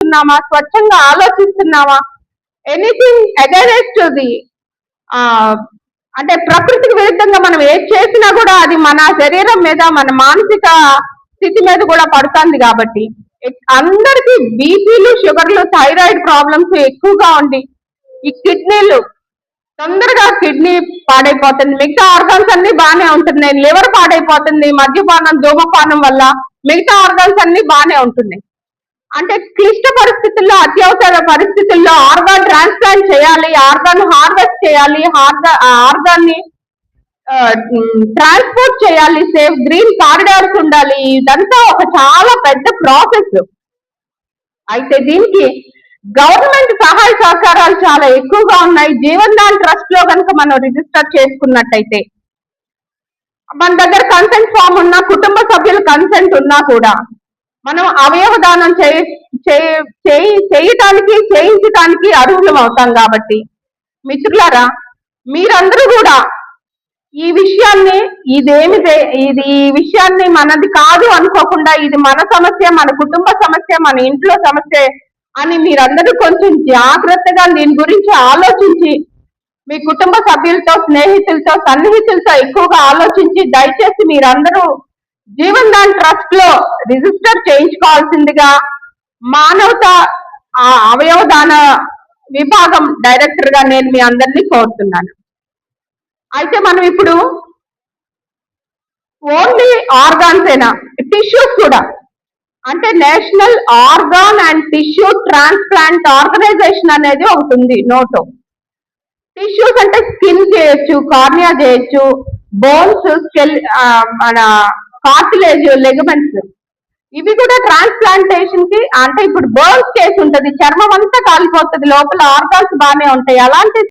మాట్లాడుతున్నామా, స్వచ్ఛంగా ఆలోచిస్తున్నామా, anything against the అంటే ప్రకృతికి విరుద్ధంగా మనం ఏది చేసినా కూడా అది మన శరీరం మీద, మన మానసిక స్థితి మీద కూడా పడుతుంది. కాబట్టి అందరికి బీపీలు, షుగర్లు, థైరాయిడ్ ప్రాబ్లమ్స్ ఎక్కువగా ఉండి ఈ కిడ్నీలు తొందరగా కిడ్నీ పాడైపోతుంది, మిగతా ఆర్గాన్స్ అన్ని బాగానే ఉంటున్నాయి, లివర్ పాడైపోతుంది, మద్యపానం, ధూమపానం వల్ల మిగతా ఆర్గాన్స్ అన్ని బాగానే ఉంటున్నాయి. అంటే క్లిష్ట పరిస్థితుల్లో, అత్యవసర పరిస్థితుల్లో ఆర్గాన్ ట్రాన్స్ప్లాంట్ చేయాలి, ఆర్గాన్ హార్వెస్ట్ చేయాలి, ఆర్గాన్ ని ట్రాన్స్పోర్ట్ చేయాలి, సేఫ్ గ్రీన్ కారిడార్స్ ఉండాలి. ఇదంతా ఒక చాలా పెద్ద ప్రాసెస్. అయితే దీనికి గవర్నమెంట్ సహాయ సహకారాలు చాలా ఎక్కువగా ఉన్నాయి. జీవన్ దాన్ ట్రస్ట్ లో కనుక మనం రిజిస్టర్ చేసుకున్నట్టయితే మన దగ్గర కన్సెంట్ ఫామ్ ఉన్నా, కుటుంబ సభ్యుల కన్సెంట్ ఉన్నా కూడా మనం అవయవ దానం చేయించడానికి అర్హులం అవుతాం. కాబట్టి మిత్రులారా, మీరందరూ కూడా ఈ విషయాన్ని ఈ విషయాన్ని మనది కాదు అనుకోకుండా, ఇది మన సమస్య, మన కుటుంబ సమస్య, మన ఇంట్లో సమస్య అని మీరందరూ కొంచెం జాగ్రత్తగా దీని గురించి ఆలోచించి మీ కుటుంబ సభ్యులతో, స్నేహితులతో, సన్నిహితులతో ఎక్కువగా ఆలోచించి దయచేసి మీరందరూ జీవన్ దాన్ ట్రస్ట్ లో రిజిస్టర్ చేయించుకోవాల్సిందిగా మానవత అవయవ దాన విభాగం డైరెక్టర్ గా నేను మీ అందరినీ కోరుతున్నాను. అయితే మనం ఇప్పుడు ఓన్లీ ఆర్గాన్స్ ఏనా, టిష్యూస్ కూడా, అంటే national organ and tissue transplant organisation అనేది ఒకటి ఉంది నోటో. టిష్యూస్ అంటే స్కిన్ చేయొచ్చు, కార్నియా చేయొచ్చు, బోన్స్, మన కార్టిలేజ్, లెగమెంట్స్, ఇవి కూడా ట్రాన్స్ప్లాంటేషన్ కి. అంటే ఇప్పుడు బోన్స్ కేసు ఉంటుంది, చర్మం అంతా కాలిపోతుంది, లోపల ఆర్గాన్స్ బాగానే ఉంటాయి, అలాంటి